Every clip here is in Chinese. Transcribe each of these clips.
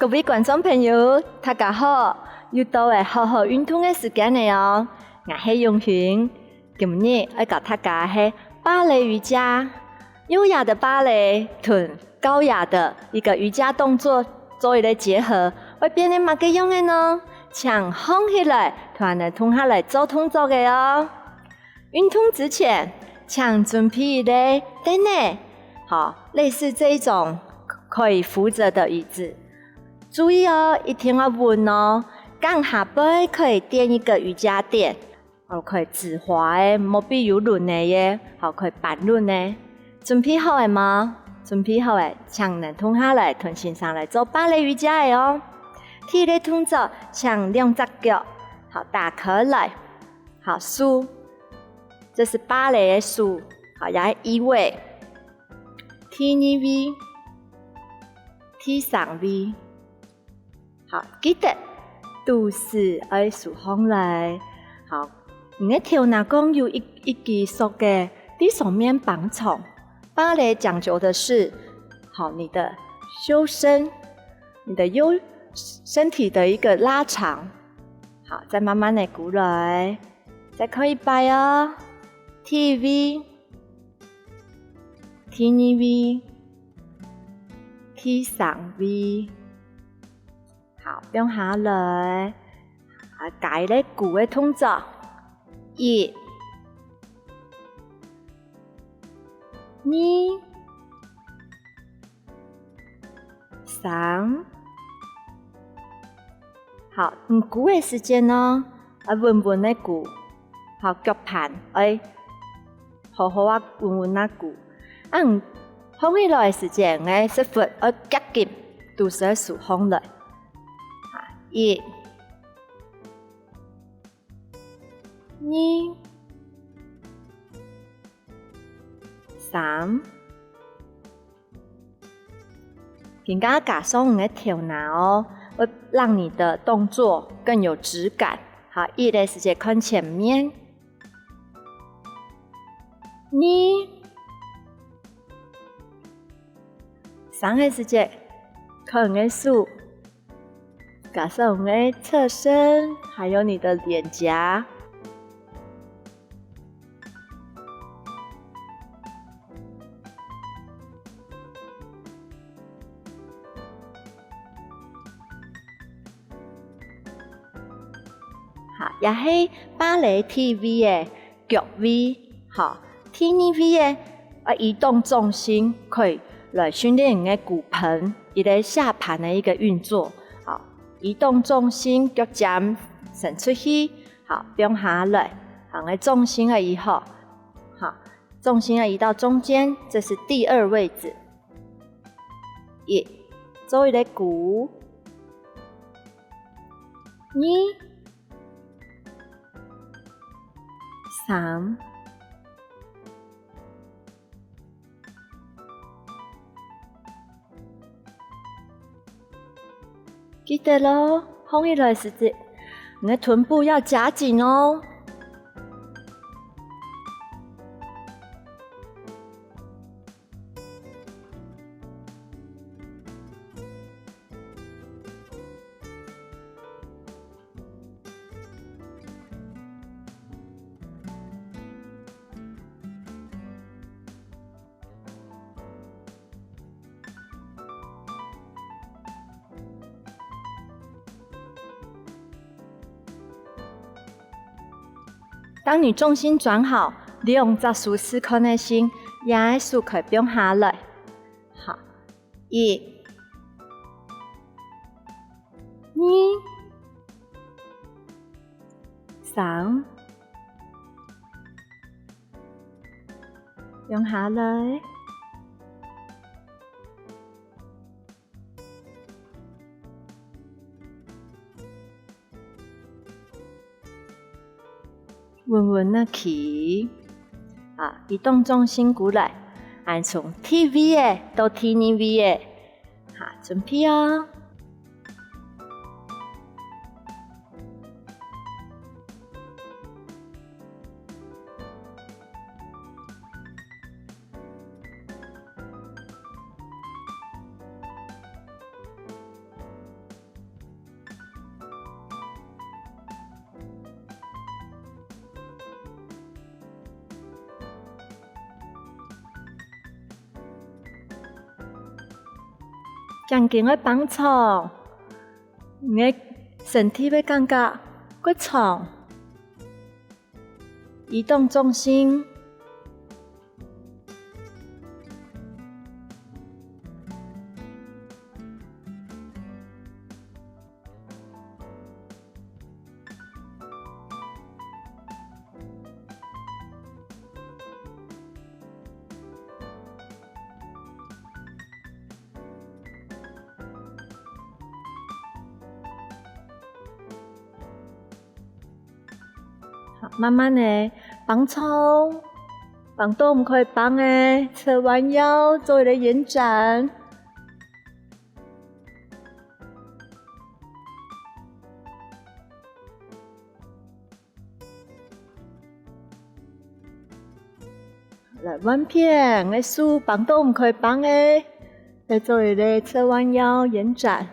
各位观众朋友，大家好！又到了好好运动的时间了哦。我是永勋，今日要教大家是芭蕾瑜伽，优雅的芭蕾和高雅的一个瑜伽动作做一个结合，会变得乜个样的呢？请放起来，团的同下来做动作的哦。运动之前，请准备一个凳子，好，类似这一种可以扶着的椅子。注意哦，一定要稳哦。杠下背可以垫一个瑜伽垫，可以直滑的，冇必有轮的耶，好可以板轮的。准备好了吗？准备好了，请能蹲下来，臀身上来做芭蕾瑜伽的哦。第一个动作，请两只脚好打开来，好数，这是芭蕾的数，好也移位。第二位，第三位。好，记得都是要数放来。好，你的头脑讲有一技术的，在上面绑重。芭蕾讲究的是，好你的修身，你的身体的一个拉长。好，再慢慢的鼓来，再靠一摆哦。第一位，第二位，第三位。好，放下来，改咧鼓的动作，一、二、三。好，鼓的时间呢，稳稳的鼓，好脚盘，好好啊稳稳啊鼓。放起来的时间，是腹夹紧，都是数放来。一、二、三，更加加上你的头脑哦，会让你的动作更有质感。好，一的时间看前面，二、三的时间看你的数。加上我们的侧身，还有你的脸颊。好，也是芭蕾 TV 的脚位，好 ，TV 的移动重心可以来训练你的骨盆，你的下盘的一个运作。移动重心，脚尖伸出去，好，放下来，好，的重心移好，好，重心移到中间，这是第二位置。一，做一个鼓，二、三。记得咯，放起来时间，你的臀部要夹紧哦。当你重心转好，利用这舒适可能性，也是可以放下来。好，一、二、三，放下来。稳稳的起，移动重心过来，从 TV 的到 TV 的，好，准备哦。强劲的帮助，你的身体要感觉骨痛。移动重心，好，慢慢的放松，放到我们可以放的，侧弯腰，做一个延展。来弯片，来数放到我们可以放的，来做一个侧弯腰延展。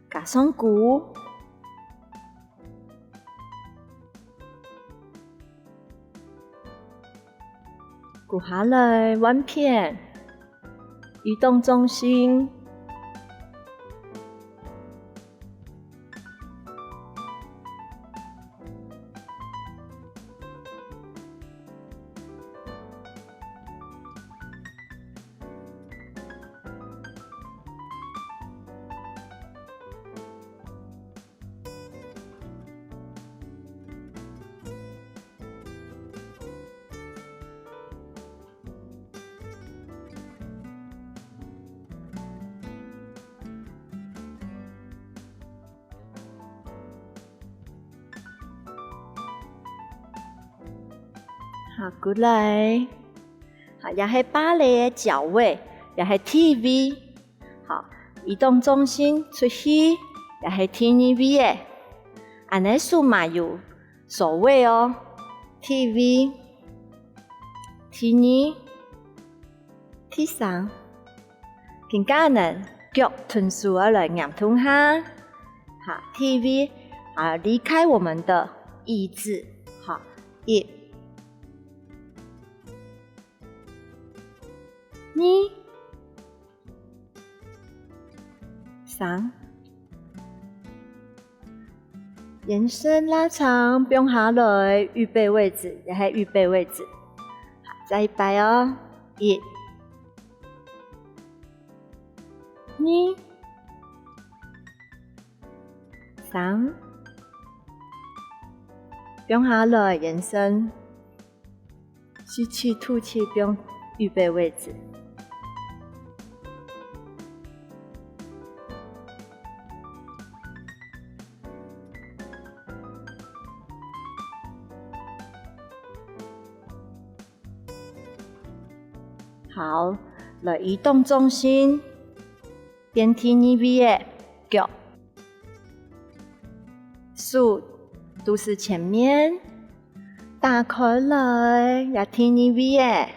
夹双骨，骨下来弯片，移动重心。好，过来，好，也是芭蕾的脚位，也是 TV， 好，移动重心出去，也是 TV 的，安尼数嘛有手位哦 ，TV、T2、T3，更加能脚臀数而来仰通哈，好 ，TV， 啊，离开我们的椅子，好，1、2、3，延伸拉长，不用下来，预备位置，也是预备位置。好，再一摆哦，1、2、3，不用下来，延伸，吸气吐气，不用预备位置。好，来移动重心，边 T2V 的脚，数都是前面打开来，也 T2V 的，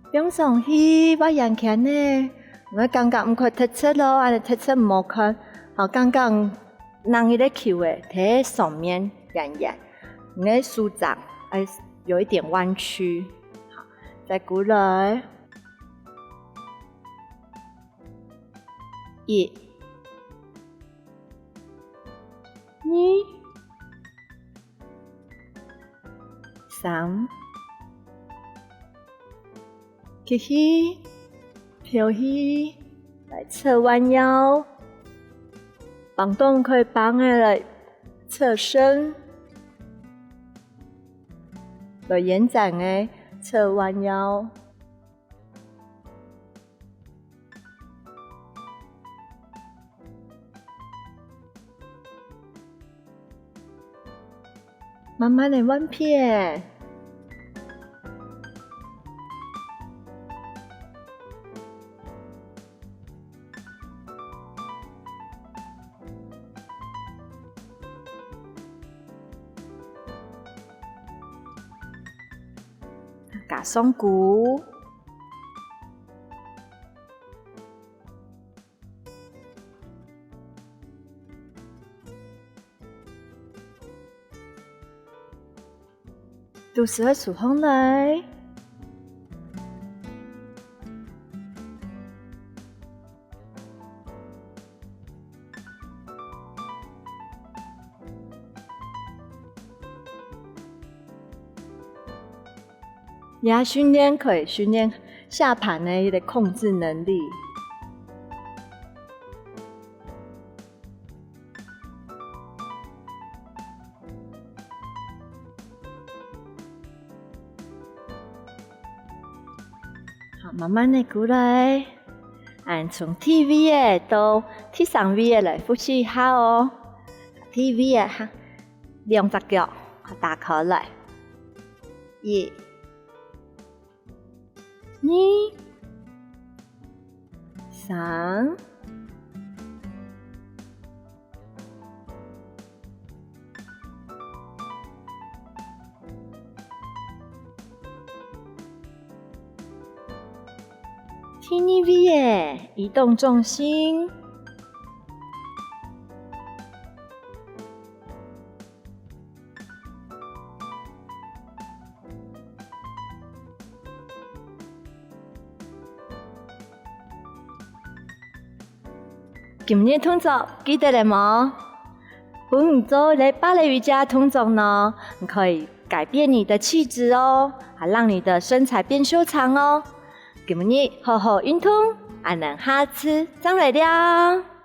不用上去，我眼前呢，我感觉唔可突出咯，安尼突出唔好看，好感觉人伊咧球诶，喺上面圆圆，你的手掌哎有一点弯曲。再过来，1、2、3，起起，飘起，来侧弯腰，绑动可以绑的来侧身，来延展的。侧弯腰，慢慢的弯片，夹双骨，都是会出风来。也训练可以训练下盘的一个控制能力。好，慢慢的过来，从 TV 的到 T 上 V 的来复习一下哦。TV 的哈，两只脚打开来，一、二、三、TV 的移动重心。今日动作记得了吗？不做来芭蕾瑜伽动作呢，你可以改变你的气质哦，还让你的身材变修长哦。今日好好运动，俺能下次再来了。